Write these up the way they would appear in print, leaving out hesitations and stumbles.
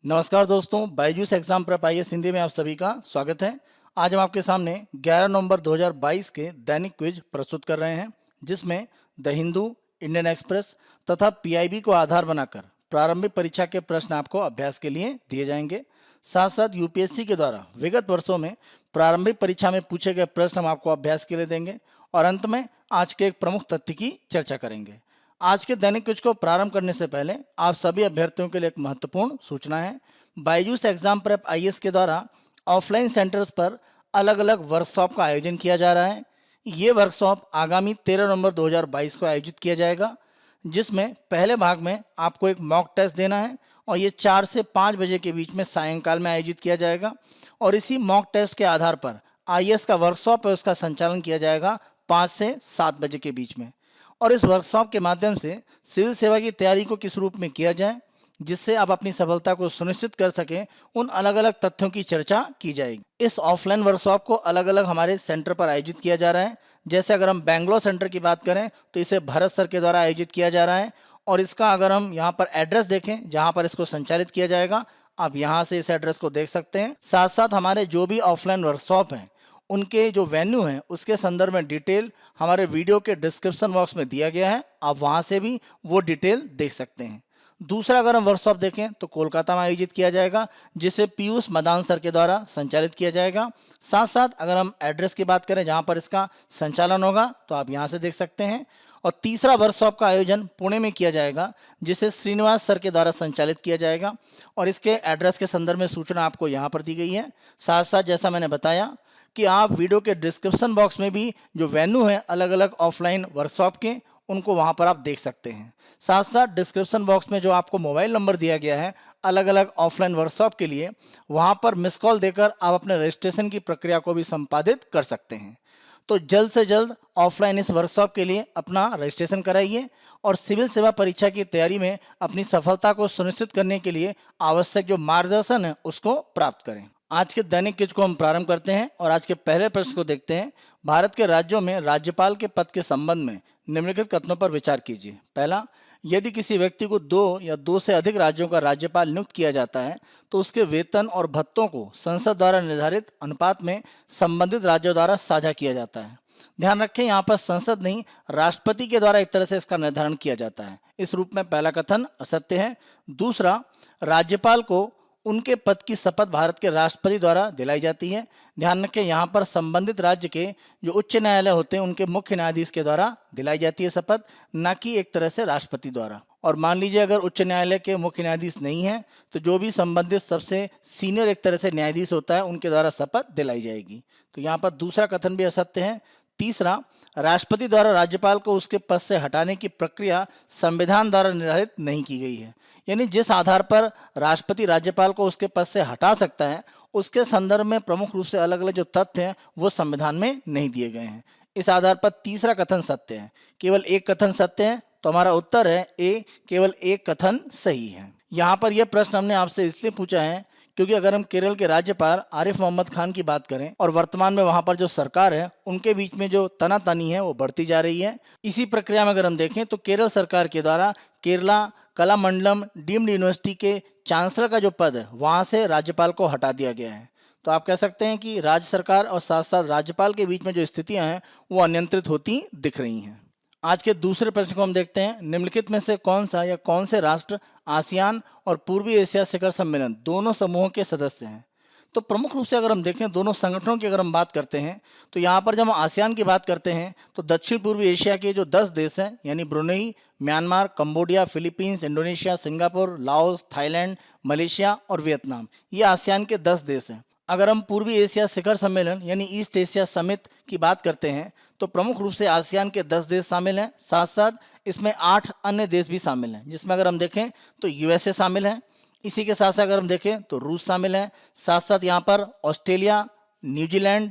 नमस्कार दोस्तों, Byju's exam prep IAS Hindi में आप सभी का स्वागत है। आज हम आपके सामने 11 नवंबर 2022 के दैनिक क्विज प्रस्तुत कर रहे हैं, जिसमें द हिंदू, इंडियन एक्सप्रेस तथा पीआईबी को आधार बनाकर प्रारंभिक परीक्षा के प्रश्न आपको अभ्यास के लिए दिए जाएंगे। साथ साथ यूपीएससी के द्वारा विगत वर्षों में प्रारंभिक परीक्षा में पूछे गए प्रश्न हम आपको अभ्यास के लिए देंगे और अंत में आज के एक प्रमुख तथ्य की चर्चा करेंगे। आज के दैनिक क्विज को प्रारंभ करने से पहले आप सभी अभ्यर्थियों के लिए एक महत्वपूर्ण सूचना है। बायजूस एग्जाम प्रेप आईएएस के द्वारा ऑफलाइन सेंटर्स पर अलग अलग वर्कशॉप का आयोजन किया जा रहा है। ये वर्कशॉप आगामी 13 नवंबर 2022 को आयोजित किया जाएगा, जिसमें पहले भाग में आपको एक मॉक टेस्ट देना है और ये 4 से 5 बजे के बीच में सायंकाल में आयोजित किया जाएगा और इसी मॉक टेस्ट के आधार पर आईएएस का वर्कशॉप है उसका संचालन किया जाएगा 5 से 7 बजे के बीच में। और इस वर्कशॉप के माध्यम से सिविल सेवा की तैयारी को किस रूप में किया जाए जिससे आप अपनी सफलता को सुनिश्चित कर सकें, उन अलग अलग तथ्यों की चर्चा की जाएगी। इस ऑफलाइन वर्कशॉप को अलग अलग हमारे सेंटर पर आयोजित किया जा रहा है। जैसे अगर हम बेंगलोर सेंटर की बात करें तो इसे भरत सर के द्वारा आयोजित किया जा रहा है और इसका अगर हम यहाँ पर एड्रेस देखें जहाँ पर इसको संचालित किया जाएगा, आप यहाँ से इस एड्रेस को देख सकते हैं। साथ साथ हमारे जो भी ऑफलाइन वर्कशॉप हैं उनके जो वेन्यू हैं उसके संदर्भ में डिटेल हमारे वीडियो के डिस्क्रिप्शन बॉक्स में दिया गया है, आप वहां से भी वो डिटेल देख सकते हैं। दूसरा अगर हम वर्कशॉप देखें तो कोलकाता में आयोजित किया जाएगा, जिसे पीयूष मदान सर के द्वारा संचालित किया जाएगा। साथ साथ अगर हम एड्रेस की बात करें जहां पर इसका संचालन होगा तो आप यहां से देख सकते हैं। और तीसरा वर्कशॉप का आयोजन पुणे में किया जाएगा, जिसे श्रीनिवास सर के द्वारा संचालित किया जाएगा और इसके एड्रेस के संदर्भ में सूचना आपको यहाँ पर दी गई है। साथ साथ जैसा मैंने बताया कि आप वीडियो के डिस्क्रिप्शन बॉक्स में भी जो वेन्यू है अलग अलग ऑफलाइन वर्कशॉप के, उनको वहां पर आप देख सकते हैं। साथ साथ डिस्क्रिप्शन बॉक्स में जो आपको मोबाइल नंबर दिया गया है अलग अलग ऑफलाइन वर्कशॉप के लिए, वहां पर मिस कॉल देकर आप अपने रजिस्ट्रेशन की प्रक्रिया को भी संपादित कर सकते हैं। तो जल्द से जल्द ऑफलाइन इस वर्कशॉप के लिए अपना रजिस्ट्रेशन कराइए और सिविल सेवा परीक्षा की तैयारी में अपनी सफलता को सुनिश्चित करने के लिए आवश्यक जो मार्गदर्शन है उसको प्राप्त करें। आज के दैनिक क्विज को हम प्रारंभ करते हैं और आज के पहले प्रश्न को देखते हैं। भारत के राज्यों में राज्यपाल के पद के संबंध में निम्नलिखित कथनों पर विचार कीजिए। पहला, यदि किसी व्यक्ति को 2 या 2 से अधिक राज्यों का राज्यपाल नियुक्त किया जाता है तो उसके वेतन और भत्तों को संसद द्वारा निर्धारित अनुपात में संबंधित राज्यों द्वारा साझा किया जाता है। ध्यान रखें, यहाँ पर संसद नहीं, राष्ट्रपति के द्वारा एक तरह से इसका निर्धारण किया जाता है। इस रूप में पहला कथन असत्य है। दूसरा, राज्यपाल को उनके पद की शपथ भारत के राष्ट्रपति द्वारा दिलाई जाती है। ध्यान रखें, यहाँ पर संबंधित राज्य के जो उच्च न्यायालय होते हैं उनके मुख्य न्यायाधीश के द्वारा दिलाई जाती है शपथ, न कि एक तरह से राष्ट्रपति द्वारा। और मान लीजिए अगर उच्च न्यायालय के मुख्य न्यायाधीश नहीं है तो जो भी संबंधित सबसे सीनियर एक तरह से न्यायाधीश होता है उनके द्वारा शपथ दिलाई जाएगी। तो यहाँ पर दूसरा कथन भी असत्य है। तीसरा, राष्ट्रपति द्वारा राज्यपाल को उसके पद से हटाने की प्रक्रिया संविधान द्वारा निर्धारित नहीं की गई है। यानी जिस आधार पर राष्ट्रपति राज्यपाल को उसके पद से हटा सकता है उसके संदर्भ में प्रमुख रूप से अलग अलग जो तथ्य हैं वो संविधान में नहीं दिए गए हैं। इस आधार पर तीसरा कथन सत्य है। केवल एक कथन सत्य है, तो हमारा उत्तर है ए, केवल एक कथन सही है। यहाँ पर यह प्रश्न हमने आपसे इसलिए पूछा है क्योंकि अगर हम केरल के राज्यपाल आरिफ मोहम्मद खान की बात करें और वर्तमान में वहां पर जो सरकार है उनके बीच में जो तनातनी है वो बढ़ती जा रही है। इसी प्रक्रिया में अगर हम देखें तो केरल सरकार के द्वारा केरला कलामंडलम डीम्ड यूनिवर्सिटी के चांसलर का जो पद है वहां से राज्यपाल को हटा दिया गया है। तो आप कह सकते हैं कि राज्य सरकार और साथ साथ राज्यपाल के बीच में जो स्थितियां हैं वो अनियंत्रित होती दिख रही हैं। आज के दूसरे प्रश्न को हम देखते हैं। निम्नलिखित में से कौन सा या कौन से राष्ट्र आसियान और पूर्वी एशिया शिखर सम्मेलन दोनों समूहों के सदस्य हैं? तो प्रमुख रूप से अगर हम देखें दोनों संगठनों की अगर हम बात करते हैं तो यहाँ पर जब हम आसियान की बात करते हैं तो दक्षिण पूर्वी एशिया के जो 10 देश हैं यानी Brunei, Myanmar, Cambodia, Philippines, Indonesia, Singapore, Laos, Thailand, Malaysia और वियतनाम, ये आसियान के 10 देश हैं। अगर हम पूर्वी एशिया शिखर सम्मेलन यानी ईस्ट एशिया समिट की बात करते हैं तो प्रमुख रूप से आसियान के 10 देश शामिल हैं। साथ साथ इसमें 8 अन्य देश भी शामिल हैं, जिसमें अगर हम देखें तो यूएसए शामिल है। इसी के साथ साथ अगर हम देखें तो रूस शामिल है। साथ साथ यहाँ पर ऑस्ट्रेलिया, न्यूजीलैंड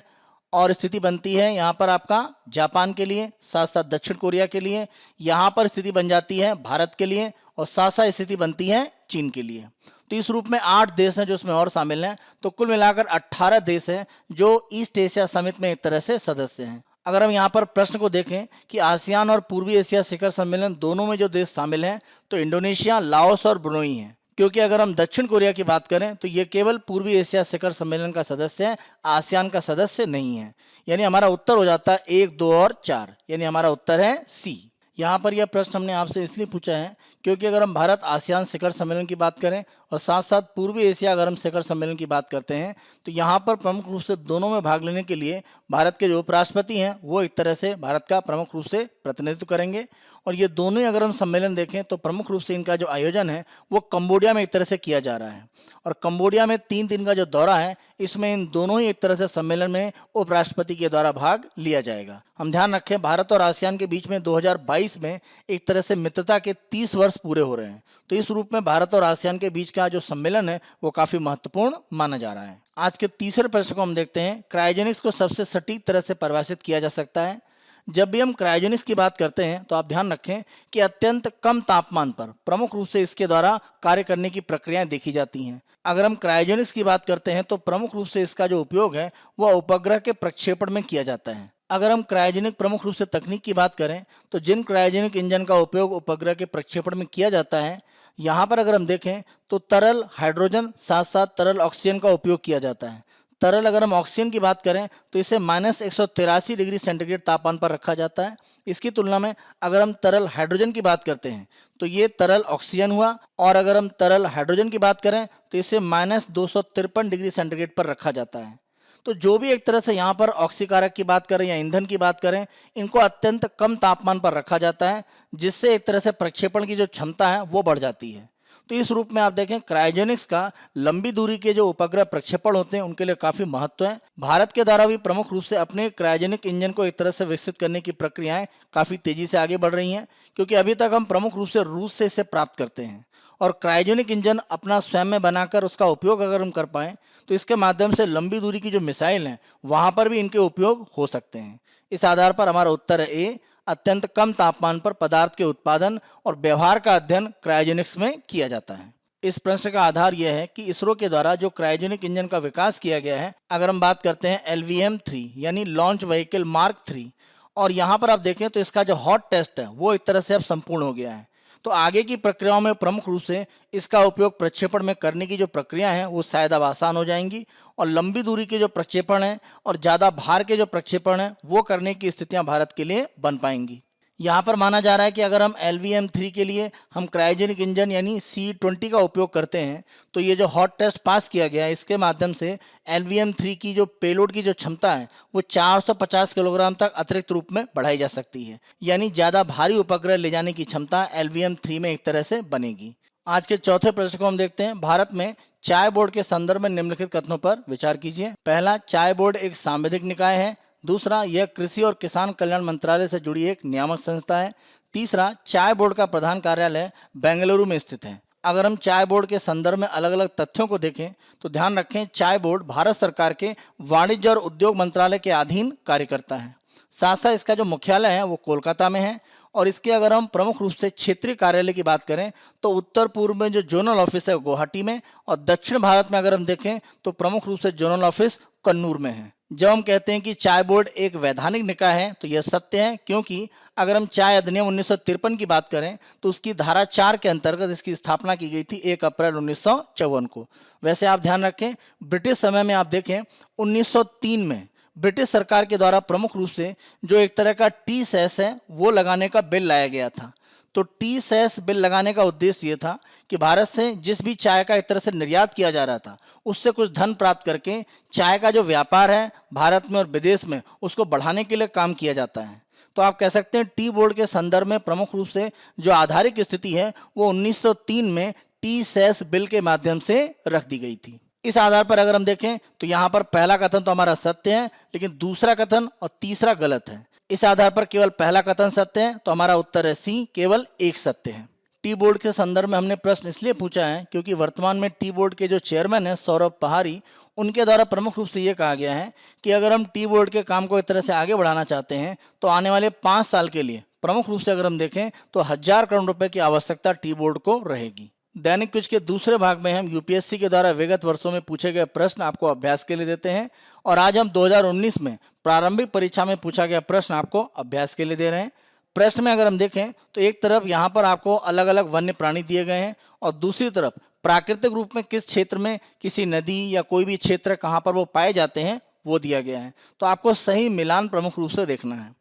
और स्थिति बनती है यहाँ पर आपका जापान के लिए, साथ साथ दक्षिण कोरिया के लिए, यहाँ पर स्थिति बन जाती है भारत के लिए और साथ साथ स्थिति बनती है चीन के लिए। तो इस रूप में 8 देश हैं जो इसमें और शामिल हैं। तो कुल मिलाकर 18 देश हैं जो ईस्ट एशिया समिट में एक तरह से सदस्य हैं। अगर हम यहाँ पर प्रश्न को देखें कि आसियान और पूर्वी एशिया शिखर सम्मेलन दोनों में जो देश शामिल हैं तो इंडोनेशिया, लाओस और ब्रुनेई हैं। क्योंकि अगर हम दक्षिण कोरिया की बात करें तो ये केवल पूर्वी एशिया शिखर सम्मेलन का सदस्य है, आसियान का सदस्य नहीं है। यानी हमारा उत्तर हो जाता है 1, 2 और 4, यानी हमारा उत्तर है सी। यहाँ पर यह प्रश्न हमने आपसे इसलिए पूछा है क्योंकि अगर हम भारत आसियान शिखर सम्मेलन की बात करें और साथ साथ पूर्वी एशिया अगर हम शिखर सम्मेलन की बात करते हैं तो यहाँ पर प्रमुख रूप से दोनों में भाग लेने के लिए भारत के जो उपराष्ट्रपति हैं वो एक तरह से भारत का प्रमुख रूप से प्रतिनिधित्व करेंगे। और ये दोनों ही अगर हम सम्मेलन देखें तो प्रमुख रूप से इनका जो आयोजन है वो कंबोडिया में एक तरह से किया जा रहा है। और कंबोडिया में 3 दिन का जो दौरा है इसमें इन दोनों ही एक तरह से सम्मेलन में उपराष्ट्रपति के द्वारा भाग लिया जाएगा। हम ध्यान रखें भारत और आसियान के बीच में 2022 में एक तरह से मित्रता के 30 वर्ष पूरे हो रहे हैं। तो इस रूप में भारत और आसियान के बीच का जो सम्मेलन है वो काफी महत्वपूर्ण माना जा रहा है। आज के तीसरे प्रश्न को हम देखते हैं, क्रायोजेनिक्स को सबसे सटीक तरह से परिभाषित किया जा सकता है। जब भी हम क्रायोजेनिक्स की बात करते हैं तो आप ध्यान रखें कि अत्यंत कम तापमान पर प्रमुख रूप से इसके द्वारा कार्य करने की प्रक्रियाएं देखी जाती हैं। अगर हम क्रायोजेनिक्स की बात करते हैं तो प्रमुख रूप से इसका जो उपयोग है वह उपग्रह के प्रक्षेपण में किया जाता है। अगर हम क्रायोजेनिक प्रमुख रूप से तकनीक की बात करें तो जिन क्रायोजेनिक इंजन का उपयोग उपग्रह के प्रक्षेपण में किया जाता है, यहाँ पर अगर हम देखें तो तरल हाइड्रोजन साथ साथ तरल ऑक्सीजन का उपयोग किया जाता है। तरल अगर हम ऑक्सीजन की बात करें तो इसे -183 डिग्री सेंटीग्रेड तापमान पर रखा जाता है। इसकी तुलना में अगर हम तरल हाइड्रोजन की बात करते हैं तो ये तरल ऑक्सीजन हुआ, और अगर हम तरल हाइड्रोजन की बात करें तो इसे -253 डिग्री सेंटीग्रेड पर रखा जाता है। तो जो भी एक तरह से यहाँ पर ऑक्सीकारक की बात करें या ईंधन की बात करें, इनको अत्यंत कम तापमान पर रखा जाता है जिससे एक तरह से प्रक्षेपण की जो क्षमता है वो बढ़ जाती है। तो इस रूप में आप देखें क्रायोजेनिक्स का लंबी दूरी के जो उपग्रह प्रक्षेपण होते हैं उनके लिए काफी महत्व है। भारत के द्वारा भी प्रमुख रूप से अपने क्रायोजेनिक इंजन को एक तरह से विकसित करने की प्रक्रियाएं काफी तेजी से आगे बढ़ रही हैं, क्योंकि अभी तक हम प्रमुख रूप से रूस से इसे प्राप्त करते हैं। और क्रायोजेनिक इंजन अपना स्वयं में बनाकर उसका उपयोग अगर हम कर पाएं तो इसके माध्यम से लंबी दूरी की जो मिसाइल हैं वहां पर भी इनके उपयोग हो सकते हैं। इस आधार पर हमारा उत्तर है ए, अत्यंत कम तापमान पर पदार्थ के उत्पादन और व्यवहार का अध्ययन क्रायोजेनिक्स में किया जाता है। इस प्रश्न का आधार यह है कि इसरो के द्वारा जो क्रायोजेनिक इंजन का विकास किया गया है, अगर हम बात करते हैं LVM-3 यानी लॉन्च व्हीकल मार्क 3, और यहाँ पर आप देखें तो इसका जो हॉट टेस्ट है वो एक तरह से अब संपूर्ण हो गया है। तो आगे की प्रक्रियाओं में प्रमुख रूप से इसका उपयोग प्रक्षेपण में करने की जो प्रक्रिया है वो शायद अब आसान हो जाएंगी, और लंबी दूरी के जो प्रक्षेपण है और ज़्यादा भार के जो प्रक्षेपण है वो करने की स्थितियां भारत के लिए बन पाएंगी। यहाँ पर माना जा रहा है कि अगर हम LVM-3 के लिए हम क्रायोजेनिक इंजन यानी C-20 का उपयोग करते हैं तो ये जो हॉट टेस्ट पास किया गया है इसके माध्यम से LVM-3 की जो पेलोड की जो क्षमता है वो 450 किलोग्राम तक अतिरिक्त रूप में बढ़ाई जा सकती है। यानी ज़्यादा भारी उपग्रह ले जाने की क्षमता LVM-3 में एक तरह से बनेगी। आज के चौथे प्रश्न को हम देखते हैं, भारत में चाय बोर्ड के संदर्भ में निम्नलिखित कथनों पर विचार कीजिए। पहला, चाय बोर्ड एक सांविधिक निकाय है। दूसरा, यह कृषि और किसान कल्याण मंत्रालय से जुड़ी एक नियामक संस्था है। तीसरा, चाय बोर्ड का प्रधान कार्यालय बेंगलुरु में स्थित है। अगर हम चाय बोर्ड के संदर्भ में अलग अलग तथ्यों को देखें तो ध्यान रखें चाय बोर्ड भारत सरकार के वाणिज्य और उद्योग मंत्रालय के अधीन कार्य करता है। साथ साथ इसका जो मुख्यालय है वो कोलकाता में है, और इसके अगर हम प्रमुख रूप से क्षेत्रीय कार्यालय की बात करें तो उत्तर पूर्व में जो जोनल ऑफिस है वो गुवाहाटी में, और दक्षिण भारत में अगर हम देखें तो प्रमुख रूप से जोनल ऑफिस कन्नूर में है। जब हम कहते हैं कि चाय बोर्ड एक वैधानिक निकाय है तो यह सत्य है, क्योंकि अगर हम चाय अधिनियम 1953 की बात करें तो उसकी धारा 4 के अंतर्गत इसकी स्थापना की गई थी 1 अप्रैल 1954 को। वैसे आप ध्यान रखें ब्रिटिश समय में आप देखें 1903 में ब्रिटिश सरकार के द्वारा प्रमुख रूप से जो एक तरह का टी सेस है वो लगाने का बिल लाया गया था। तो टी सेस बिल लगाने का उद्देश्य ये था कि भारत से जिस भी चाय का एक तरह से निर्यात किया जा रहा था उससे कुछ धन प्राप्त करके चाय का जो व्यापार है भारत में और विदेश में उसको बढ़ाने के लिए काम किया जाता है। तो आप कह सकते हैं टी बोर्ड के संदर्भ में प्रमुख रूप से जो आधारिक स्थिति है वो 1903 में टी सेस बिल के माध्यम से रख दी गई थी। इस आधार पर अगर हम देखें तो यहाँ पर पहला कथन तो हमारा सत्य है, लेकिन दूसरा कथन और तीसरा गलत है। इस आधार पर केवल पहला कथन सत्य है, तो हमारा उत्तर है सी, केवल एक सत्य है। टी बोर्ड के संदर्भ में हमने प्रश्न इसलिए पूछा है क्योंकि वर्तमान में टी बोर्ड के जो चेयरमैन है सौरभ पहाड़ी, उनके द्वारा प्रमुख रूप से ये कहा गया है कि अगर हम टी बोर्ड के काम को एक तरह से आगे बढ़ाना चाहते हैं तो आने वाले 5 साल के लिए प्रमुख रूप से अगर हम देखें तो 1000 करोड़ रुपए की आवश्यकता टी बोर्ड को रहेगी। दैनिक क्विज के दूसरे भाग में हम यूपीएससी के द्वारा विगत वर्षों में पूछे गए प्रश्न आपको अभ्यास के लिए देते हैं, और आज हम 2019 में प्रारंभिक परीक्षा में पूछा गया प्रश्न आपको अभ्यास के लिए दे रहे हैं। प्रश्न में अगर हम देखें तो एक तरफ यहाँ पर आपको अलग अलग वन्य प्राणी दिए गए हैं और दूसरी तरफ प्राकृतिक रूप में किस क्षेत्र में किसी नदी या कोई भी क्षेत्र कहाँ पर वो पाए जाते हैं वो दिया गया है। तो आपको सही मिलान प्रमुख रूप से देखना है।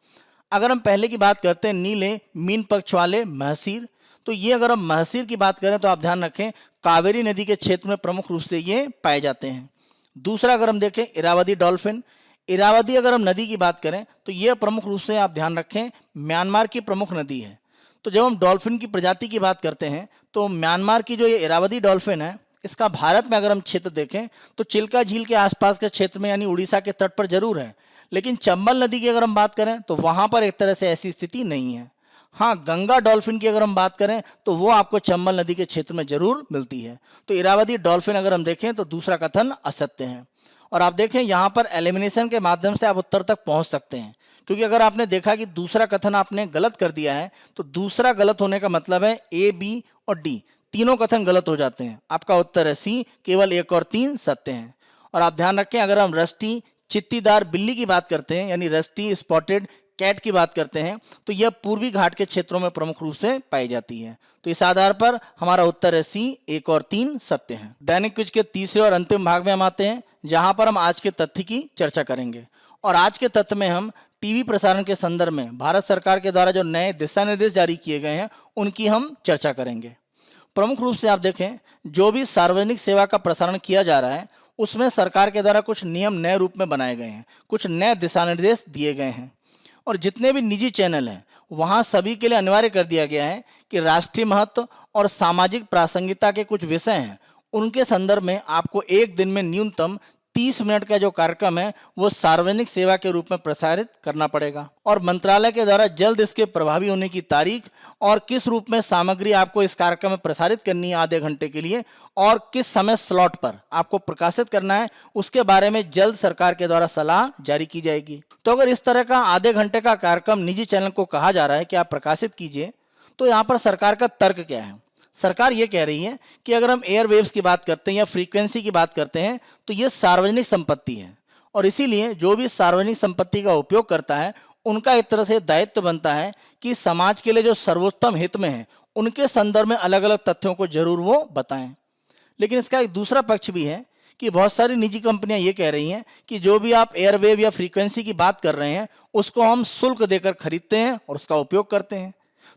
अगर हम पहले की बात करते हैं नीले मीन पक्ष वाले महसीर, तो ये अगर हम महसीर की बात करें तो आप ध्यान रखें कावेरी नदी के क्षेत्र में प्रमुख रूप से ये पाए जाते हैं। दूसरा अगर हम देखें इरावदी डॉल्फिन, इरावदी अगर हम नदी की बात करें तो यह प्रमुख रूप से आप ध्यान रखें म्यांमार की प्रमुख नदी है। तो जब हम डॉल्फिन की प्रजाति की बात करते हैं तो म्यांमार की जो ये इरावदी डॉल्फिन है, इसका भारत में अगर हम क्षेत्र देखें तो चिल्का झील के आसपास के क्षेत्र में यानी उड़ीसा के तट पर जरूर है, लेकिन चंबल नदी की अगर हम बात करें तो वहां पर एक तरह से ऐसी स्थिति नहीं है। हाँ, गंगा डॉल्फिन की अगर हम बात करें तो वो आपको चंबल नदी के क्षेत्र में जरूर मिलती है। तो इरावदी डॉल्फिन अगर हम देखें तो दूसरा कथन असत्य है। और आप देखें यहाँ पर एलिमिनेशन के माध्यम से आप उत्तर तक पहुंच सकते हैं, क्योंकि अगर आपने देखा कि दूसरा कथन आपने गलत कर दिया है तो दूसरा गलत होने का मतलब है ए, बी और डी तीनों कथन गलत हो जाते हैं। आपका उत्तर है सी, केवल 1 और 3 सत्य हैं। और आप ध्यान रखें अगर हम रस्टी चित्तीदार बिल्ली की बात करते हैं यानी रस्टी स्पॉटेड कैट की बात करते हैं तो यह पूर्वी घाट के क्षेत्रों में प्रमुख रूप से पाई जाती है। तो इस आधार पर हमारा उत्तर है सी, 1 और 3 सत्य हैं। दैनिक क्विज के तीसरे और अंतिम भाग में हम आते हैं, जहां पर हम आज के तथ्य की चर्चा करेंगे। और आज के तथ्य में हम टीवी प्रसारण के संदर्भ में भारत सरकार के द्वारा जो नए दिशा निर्देश जारी किए गए हैं उनकी हम चर्चा करेंगे। प्रमुख रूप से आप देखें जो भी सार्वजनिक सेवा का प्रसारण किया जा रहा है उसमें सरकार के द्वारा कुछ नियम नए रूप में बनाए गए हैं, कुछ नए दिशा निर्देश दिए गए हैं। और जितने भी निजी चैनल हैं वहाँ सभी के लिए अनिवार्य कर दिया गया है कि राष्ट्रीय महत्व और सामाजिक प्रासंगिकता के कुछ विषय हैं उनके संदर्भ में आपको एक दिन में न्यूनतम 30 मिनट का जो कार्यक्रम है वो सार्वजनिक सेवा के रूप में प्रसारित करना पड़ेगा। और मंत्रालय के द्वारा जल्द इसके प्रभावी होने की तारीख और किस रूप में सामग्री आपको इस कार्यक्रम में प्रसारित करनी है आधे घंटे के लिए और किस समय स्लॉट पर आपको प्रकाशित करना है उसके बारे में जल्द सरकार के द्वारा सलाह जारी की जाएगी। तो अगर इस तरह का आधे घंटे का कार्यक्रम निजी चैनल को कहा जा रहा है कि आप प्रकाशित कीजिए, तो यहाँ पर सरकार का तर्क क्या है? सरकार ये कह रही है कि अगर हम एयरवेव्स की बात करते हैं या फ्रीक्वेंसी की बात करते हैं तो ये सार्वजनिक संपत्ति है और इसीलिए जो भी सार्वजनिक संपत्ति का उपयोग करता है उनका एक तरह से दायित्व बनता है कि समाज के लिए जो सर्वोत्तम हित में है उनके संदर्भ में अलग अलग तथ्यों को जरूर वो बताएं। लेकिन इसका एक दूसरा पक्ष भी है कि बहुत सारी निजी कंपनियां ये कह रही हैं कि जो भी आप एयरवेव या फ्रीक्वेंसी की बात कर रहे हैं उसको हम शुल्क देकर खरीदते हैं और उसका उपयोग करते हैं।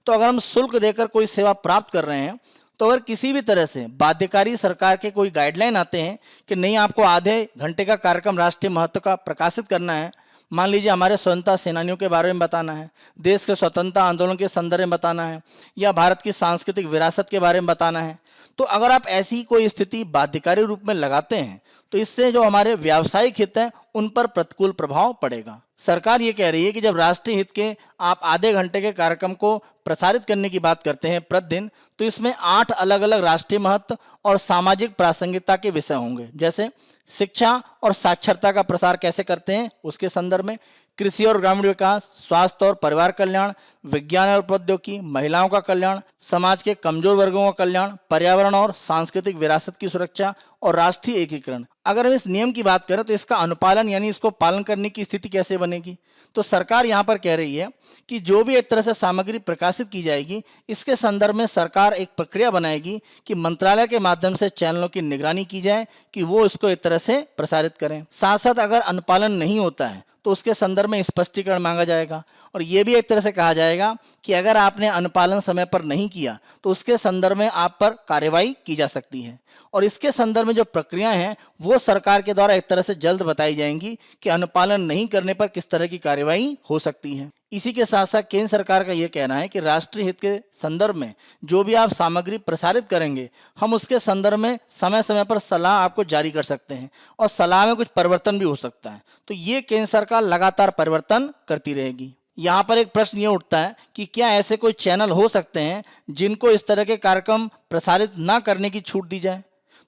तो अगर हम शुल्क देकर कोई सेवा प्राप्त कर रहे हैं तो अगर किसी भी तरह से बाध्यकारी सरकार के कोई गाइडलाइन आते हैं कि नहीं आपको आधे घंटे का कार्यक्रम राष्ट्रीय महत्व का प्रकाशित करना है, मान लीजिए हमारे स्वतंत्रता सेनानियों के बारे में बताना है, देश के स्वतंत्रता आंदोलन के संदर्भ में बताना है या भारत की सांस्कृतिक विरासत के बारे में बताना है, तो अगर आप ऐसी कोई स्थिति बाध्यकारी रूप में लगाते हैं तो इससे जो हमारे व्यावसायिक हित हैं उन पर प्रतिकूल प्रभाव पड़ेगा। सरकार ये कह रही है कि जब राष्ट्रीय हित के आप आधे घंटे के कार्यक्रम को प्रसारित करने की बात करते हैं प्रतिदिन, तो इसमें 8 अलग अलग राष्ट्रीय महत्व और सामाजिक प्रासंगिकता के विषय होंगे, जैसे शिक्षा और साक्षरता का प्रसार कैसे करते हैं उसके संदर्भ में, कृषि और ग्रामीण विकास, स्वास्थ्य और परिवार कल्याण, विज्ञान और प्रौद्योगिकी, महिलाओं का कल्याण, समाज के कमजोर वर्गों का कल्याण, पर्यावरण और सांस्कृतिक विरासत की सुरक्षा और राष्ट्रीय एकीकरण। अगर हम इस नियम की बात करें तो इसका अनुपालन यानी इसको पालन करने की स्थिति कैसे बनेगी? तो सरकार यहाँ पर कह रही है कि जो भी एक तरह से सामग्री प्रकाशित की जाएगी इसके संदर्भ में सरकार एक प्रक्रिया बनाएगी कि मंत्रालय के माध्यम से चैनलों की निगरानी की जाए कि वो इसको एक तरह से प्रसारित करें। साथ साथ अगर अनुपालन नहीं होता है तो उसके संदर्भ में स्पष्टीकरण मांगा जाएगा और ये भी एक तरह से कहा जाएगा कि अगर आपने अनुपालन समय पर नहीं किया तो उसके संदर्भ में आप पर कार्रवाई की जा सकती है। और इसके संदर्भ में जो प्रक्रियाएं हैं वो सरकार के द्वारा एक तरह से जल्द बताई जाएंगी कि अनुपालन नहीं करने पर किस तरह की कार्रवाई हो सकती है। इसी के साथ साथ केंद्र सरकार का यह कहना है कि राष्ट्रीय हित के संदर्भ में जो भी आप सामग्री प्रसारित करेंगे हम उसके संदर्भ में समय समय पर सलाह आपको जारी कर सकते हैं और सलाह में कुछ परिवर्तन भी हो सकता है। तो ये केंद्र सरकार लगातार परिवर्तन करती रहेगी। यहाँ पर एक प्रश्न ये उठता है कि क्या ऐसे कोई चैनल हो सकते हैं जिनको इस तरह के कार्यक्रम प्रसारित ना करने की छूट दी जाए?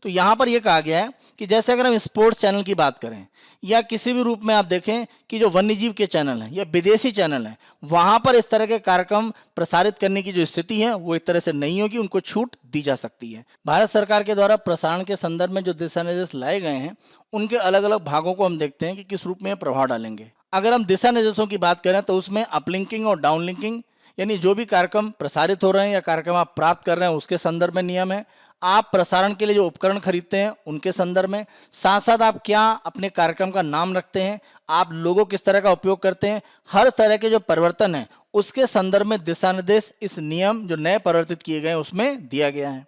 तो यहाँ पर यह कहा गया है कि जैसे अगर हम स्पोर्ट्स चैनल की बात करें या किसी भी रूप में आप देखें कि जो वन्यजीव के चैनल हैं या विदेशी चैनल हैं वहाँ पर इस तरह के कार्यक्रम प्रसारित करने की जो स्थिति है वो एक तरह से नहीं होगी, उनको छूट दी जा सकती है। भारत सरकार के द्वारा प्रसारण के संदर्भ में जो दिशा निर्देश लाए गए हैं उनके अलग अलग भागों को हम देखते हैं कि किस रूप में प्रभाव डालेंगे। अगर हम दिशा निर्देशों की बात करें तो उसमें अपलिंकिंग और डाउनलिंकिंग यानी जो भी कार्यक्रम प्रसारित हो रहे हैं या कार्यक्रम आप प्राप्त कर रहे हैं उसके संदर्भ में नियम है। आप प्रसारण के लिए जो उपकरण खरीदते हैं उनके संदर्भ में, साथ साथ आप क्या अपने कार्यक्रम का नाम रखते हैं, आप लोगो किस तरह का उपयोग करते हैं, हर तरह के जो परिवर्तन है उसके संदर्भ में दिशा निर्देश इस नियम जो नए परिवर्तित किए गए हैं उसमें दिया गया है।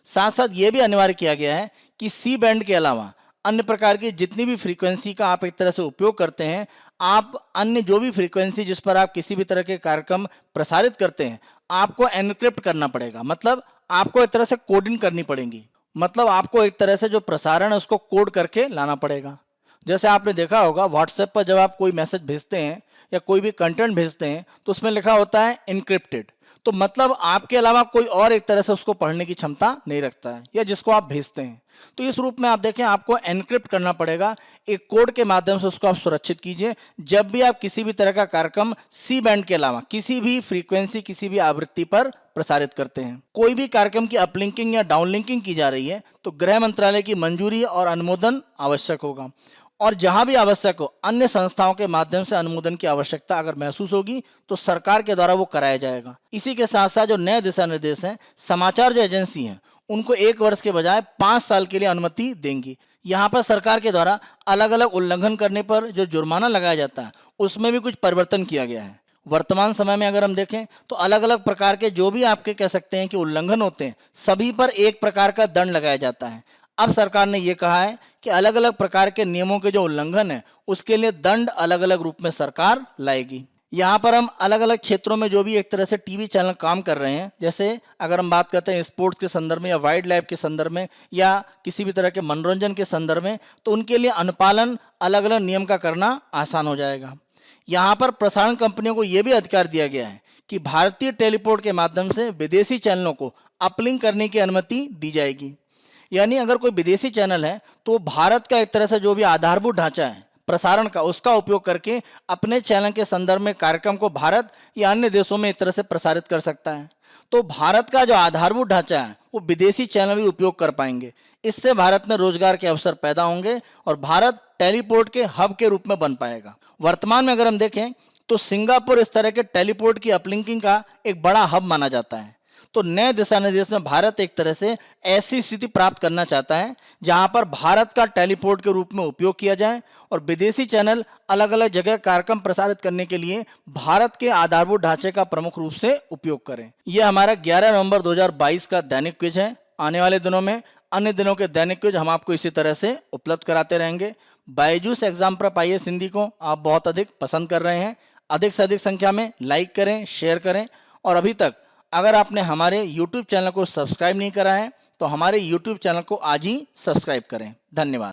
साथ साथ ये भी अनिवार्य किया गया है कि सी बैंड के अलावा अन्य प्रकार की जितनी भी फ्रीक्वेंसी का आप एक तरह से उपयोग करते हैं, आप अन्य जो भी फ्रीक्वेंसी जिस पर आप किसी भी तरह के कार्यक्रम प्रसारित करते हैं आपको एनक्रिप्ट करना पड़ेगा। मतलब आपको एक तरह से कोडिंग करनी पड़ेगी। मतलब आपको एक तरह से जो प्रसारण है उसको कोड करके लाना पड़ेगा। जैसे आपने देखा होगा व्हाट्सएप पर जब आप कोई मैसेज भेजते हैं या कोई भी कंटेंट भेजते हैं तो उसमें लिखा होता है इनक्रिप्टेड। तो मतलब आपके अलावा कोई और एक तरह से उसको पढ़ने की क्षमता नहीं रखता है या जिसको आप भेजते हैं। तो इस रूप में आप देखें आपको एनक्रिप्ट करना पड़ेगा, एक कोड के माध्यम से उसको आप सुरक्षित कीजिए। जब भी आप किसी भी तरह का कार्यक्रम सी बैंड के अलावा किसी भी फ्रीक्वेंसी किसी भी आवृत्ति पर प्रसारित करते हैं, कोई भी कार्यक्रम की अपलिंकिंग या डाउनलिंकिंग की जा रही है तो गृह मंत्रालय की मंजूरी और अनुमोदन आवश्यक होगा। और जहां भी आवश्यक हो अन्य संस्थाओं के माध्यम से अनुमोदन की आवश्यकता अगर महसूस होगी तो सरकार के द्वारा वो कराया जाएगा। इसी के साथ साथ जो नए दिशा निर्देश हैं, समाचार जो एजेंसी हैं उनको 1 वर्ष के बजाय 5 साल के लिए अनुमति देंगी। यहाँ पर सरकार के द्वारा अलग अलग उल्लंघन करने पर जो जुर्माना लगाया जाता है उसमें भी कुछ परिवर्तन किया गया है। वर्तमान समय में अगर हम देखें तो अलग अलग प्रकार के जो भी आपके कह सकते हैं कि उल्लंघन होते हैं सभी पर एक प्रकार का दंड लगाया जाता है। अब सरकार ने यह कहा है कि अलग अलग प्रकार के नियमों के जो उल्लंघन है उसके लिए दंड अलग अलग रूप में सरकार लाएगी। यहाँ पर हम अलग अलग क्षेत्रों में जो भी एक तरह से टीवी चैनल काम कर रहे हैं, जैसे अगर हम बात करते हैं स्पोर्ट्स के संदर्भ में या वाइल्ड लाइफ के संदर्भ में या किसी भी तरह के मनोरंजन के संदर्भ में, तो उनके लिए अनुपालन अलग अलग नियम का करना आसान हो जाएगा। यहाँ पर प्रसारण कंपनियों को यह भी अधिकार दिया गया है कि भारतीय टेलीपोर्ट के माध्यम से विदेशी चैनलों को अपलिंक करने की अनुमति दी जाएगी। यानी अगर कोई विदेशी चैनल है तो भारत का एक तरह से जो भी आधारभूत ढांचा है प्रसारण का उसका उपयोग करके अपने चैनल के संदर्भ में कार्यक्रम को भारत या अन्य देशों में एक तरह से प्रसारित कर सकता है। तो भारत का जो आधारभूत ढांचा है वो विदेशी चैनल भी उपयोग कर पाएंगे। इससे भारत में रोजगार के अवसर पैदा होंगे और भारत टेलीपोर्ट के हब के रूप में बन पाएगा। वर्तमान में अगर हम देखें तो सिंगापुर इस तरह के टेलीपोर्ट की अपलिंकिंग का एक बड़ा हब माना जाता है। तो नए दिशा निर्देश में भारत एक तरह से ऐसी स्थिति प्राप्त करना चाहता है जहां पर भारत का टेलीपोर्ट के रूप में उपयोग किया जाए और विदेशी चैनल अलग अलग जगह कार्यक्रम प्रसारित करने के लिए भारत के आधारभूत ढांचे का प्रमुख रूप से उपयोग करें। यह हमारा 11 नवंबर 2022 का दैनिक क्विज है। आने वाले दिनों में अन्य दिनों के दैनिक क्विज हम आपको इसी तरह से उपलब्ध कराते रहेंगे। Byju's exam prep IAS Hindi को आप बहुत अधिक पसंद कर रहे हैं। अधिक से अधिक संख्या में लाइक करें, शेयर करें और अभी तक अगर आपने हमारे YouTube चैनल को सब्सक्राइब नहीं करा है तो हमारे YouTube चैनल को आज ही सब्सक्राइब करें। धन्यवाद।